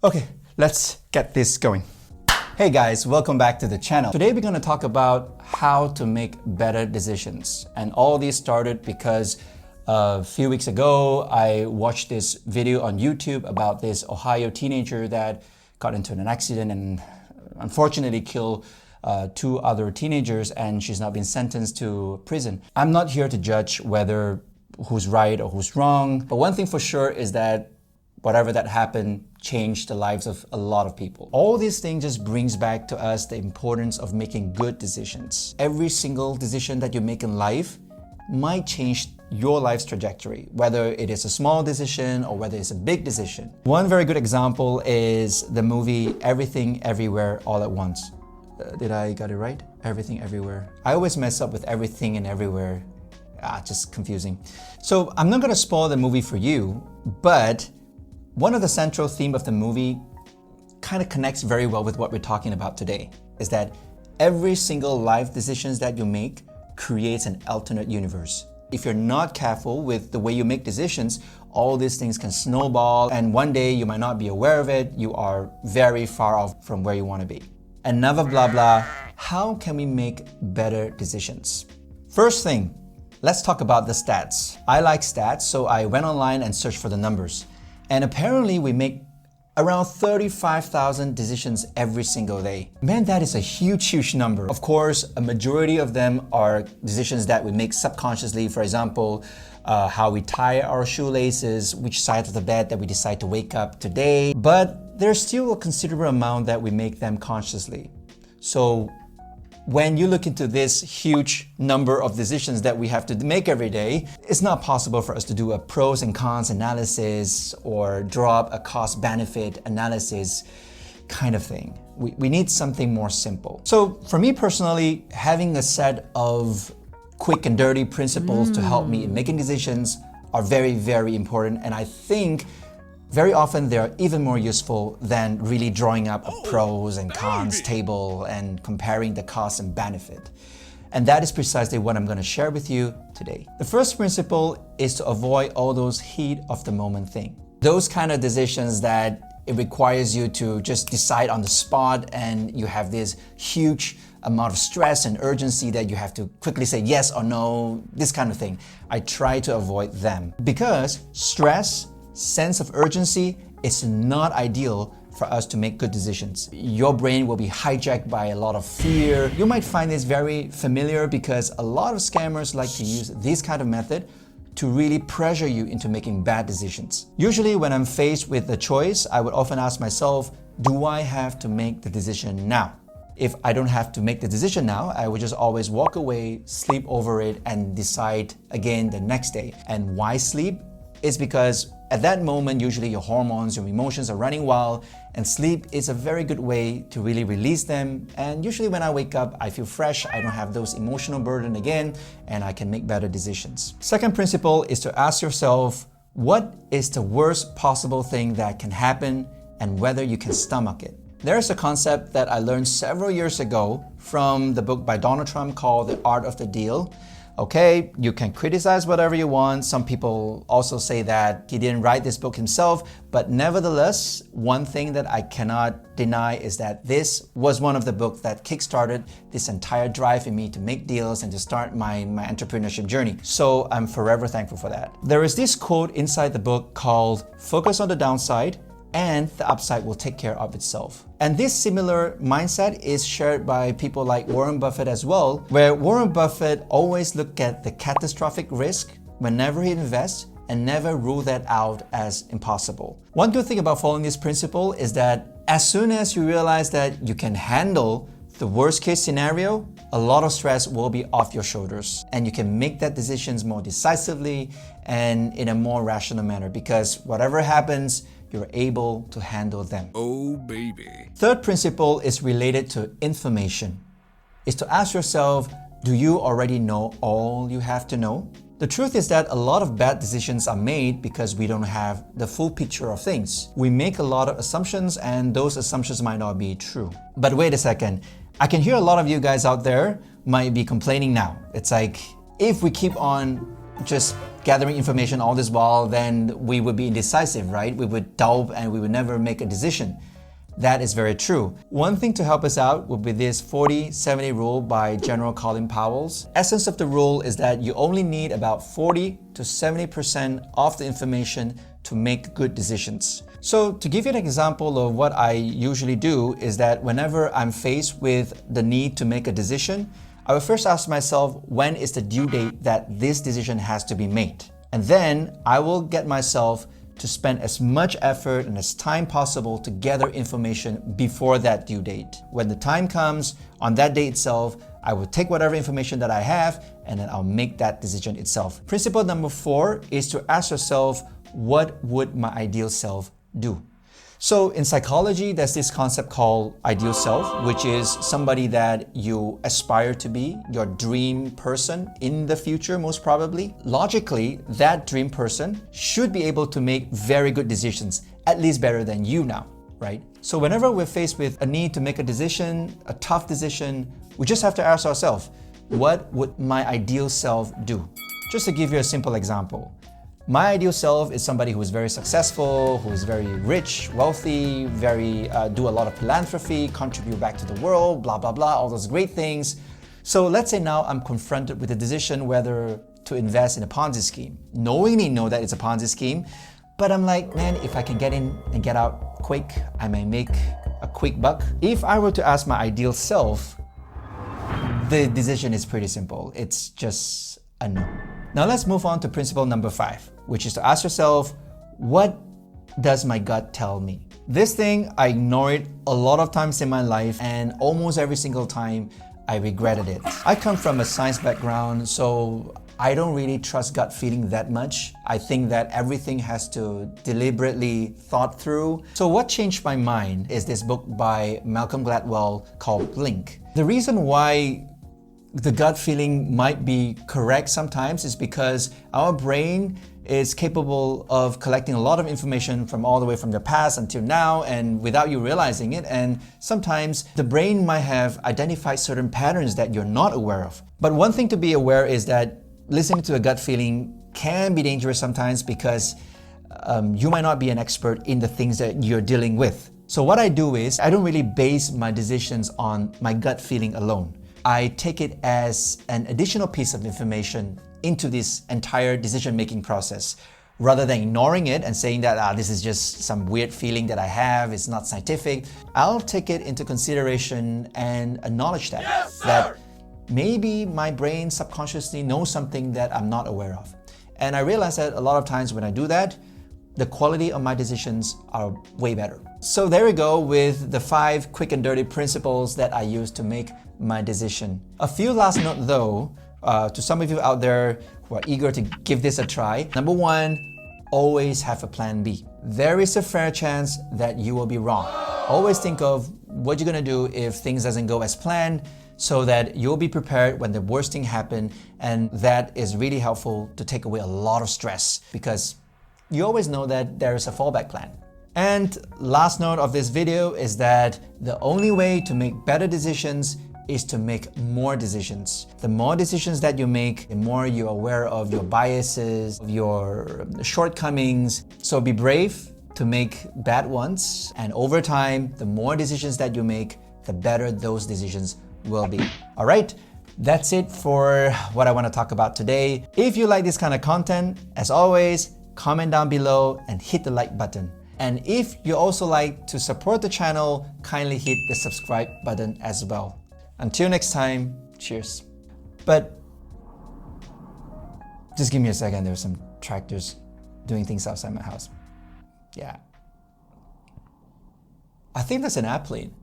Okay, let's get this going. Hey guys, welcome back to the channel. Today we're going to talk about how to make better decisions. And all this started because a few weeks ago, I watched this video on YouTube about this Ohio teenager that got into an accident and unfortunately killed two other teenagers, and she's now been sentenced to prison. I'm not here to judge whether who's right or who's wrong, but one thing for sure is that whatever that happened changed the lives of a lot of people. All these things just brings back to us the importance of making good decisions. Every single decision that you make in life might change your life's trajectory, whether it is a small decision or whether it's a big decision. One very good example is the movie Everything Everywhere All at Once. Did I get it right? Everything Everywhere. I always mess up with everything and everywhere. Just confusing. So I'm not gonna spoil the movie for you, but one of the central themes of the movie kind of connects very well with what we're talking about today, is that every single life decisions that you make creates an alternate universe. If you're not careful with the way you make decisions, all these things can snowball, and one day you might not be aware of it. You are very far off from where you want to be. Enough of blah blah. How can we make better decisions? First thing, let's talk about the stats. I like stats, so I went online and searched for the numbers. And apparently we make around 35,000 decisions every single day. Man, that is a huge number. Of course, a majority of them are decisions that we make subconsciously. For example, how we tie our shoelaces, which side of the bed that we decide to wake up today. But there's still a considerable amount that we make them consciously. So when you look into this huge number of decisions that we have to make every day, it's not possible for us to do a pros and cons analysis or draw up a cost-benefit analysis kind of thing. We need something more simple. So for me personally, having a set of quick and dirty principles to help me in making decisions are very important, and I think very often they're even more useful than really drawing up a pros and cons table and comparing the cost and benefit. And that is precisely what I'm going to share with you today. The first principle is to avoid all those heat of the moment thing. Those kind of decisions that it requires you to just decide on the spot, and you have this huge amount of stress and urgency that you have to quickly say yes or no, this kind of thing. I try to avoid them because stress, sense of urgency is not ideal for us to make good decisions. Your brain will be hijacked by a lot of fear. You might find this very familiar because a lot of scammers like to use this kind of method to really pressure you into making bad decisions. Usually when I'm faced with a choice, I would often ask myself, do I have to make the decision now? If I don't have to make the decision now, I would just always walk away, sleep over it, and decide again the next day. And why sleep? It's because at that moment, usually your hormones, your emotions are running wild, and sleep is a very good way to really release them. And usually when I wake up, I feel fresh, I don't have those emotional burden again, and I can make better decisions. Second principle is to ask yourself, what is the worst possible thing that can happen and whether you can stomach it? There's a concept that I learned several years ago from the book by Donald Trump called The Art of the Deal. Okay, you can criticize whatever you want. Some people also say that he didn't write this book himself, but nevertheless, one thing that I cannot deny is that this was one of the books that kickstarted this entire drive in me to make deals and to start my entrepreneurship journey. So I'm forever thankful for that. There is this quote inside the book called, "Focus on the downside, and the upside will take care of itself." And this similar mindset is shared by people like Warren Buffett as well, where Warren Buffett always look at the catastrophic risk whenever he invests and never rule that out as impossible. One good thing about following this principle is that as soon as you realize that you can handle the worst case scenario, a lot of stress will be off your shoulders, and you can make that decisions more decisively and in a more rational manner, because whatever happens, you're able to handle them. Oh, baby. Third principle is related to information. Is to ask yourself, do you already know all you have to know? The truth is that a lot of bad decisions are made because we don't have the full picture of things. We make a lot of assumptions, and those assumptions might not be true. But wait a second, I can hear a lot of you guys out there might be complaining now. It's like, if we keep on just gathering information all this while, then we would be indecisive, right? We would doubt and we would never make a decision. That is very true. One thing to help us out would be this 40-70 rule by General Colin Powell's. Essence of the rule is that you only need about 40 to 70% of the information to make good decisions. So to give you an example of what I usually do is that whenever I'm faced with the need to make a decision, I will first ask myself, when is the due date that this decision has to be made? And then I will get myself to spend as much effort and as time possible to gather information before that due date. When the time comes, on that day itself, I will take whatever information that I have and then I'll make that decision itself. Principle number 4 is to ask yourself, what would my ideal self do? So in psychology, there's this concept called ideal self, which is somebody that you aspire to be, your dream person in the future, most probably. Logically, that dream person should be able to make very good decisions, at least better than you now, right? So whenever we're faced with a need to make a decision, a tough decision, we just have to ask ourselves, what would my ideal self do? Just to give you a simple example. My ideal self is somebody who is very successful, who is very rich, wealthy, do a lot of philanthropy, contribute back to the world, blah, blah, blah, all those great things. So let's say now I'm confronted with a decision whether to invest in a Ponzi scheme. Knowingly know that it's a Ponzi scheme, but I'm like, man, if I can get in and get out quick, I may make a quick buck. If I were to ask my ideal self, the decision is pretty simple. It's just a no. Now let's move on to principle number 5, which is to ask yourself, what does my gut tell me? This thing, I ignore it a lot of times in my life, and almost every single time I regretted it. I come from a science background, so I don't really trust gut feeling that much. I think that everything has to deliberately thought through. So what changed my mind is this book by Malcolm Gladwell called Blink. The reason why the gut feeling might be correct sometimes is because our brain is capable of collecting a lot of information from all the way from the past until now and without you realizing it, and sometimes the brain might have identified certain patterns that you're not aware of. But one thing to be aware is that listening to a gut feeling can be dangerous sometimes because you might not be an expert in the things that you're dealing with. So what I do is I don't really base my decisions on my gut feeling alone. I take it as an additional piece of information into this entire decision-making process. Rather than ignoring it and saying that this is just some weird feeling that I have, it's not scientific, I'll take it into consideration and acknowledge that maybe my brain subconsciously knows something that I'm not aware of. And I realize that a lot of times when I do that, the quality of my decisions are way better. So there we go with the 5 quick and dirty principles that I use to make my decision. A few last note though, to some of you out there who are eager to give this a try. Number 1, always have a plan B. There is a fair chance that you will be wrong. Always think of what you're gonna do if things doesn't go as planned so that you'll be prepared when the worst thing happens, and that is really helpful to take away a lot of stress because you always know that there is a fallback plan. And last note of this video is that the only way to make better decisions is to make more decisions. The more decisions that you make, the more you're aware of your biases, of your shortcomings. So be brave to make bad ones. And over time, the more decisions that you make, the better those decisions will be. All right, that's it for what I want to talk about today. If you like this kind of content, as always, comment down below and hit the like button. And if you also like to support the channel, kindly hit the subscribe button as well. Until next time, cheers. But just give me a second, there's some tractors doing things outside my house. Yeah. I think that's an airplane.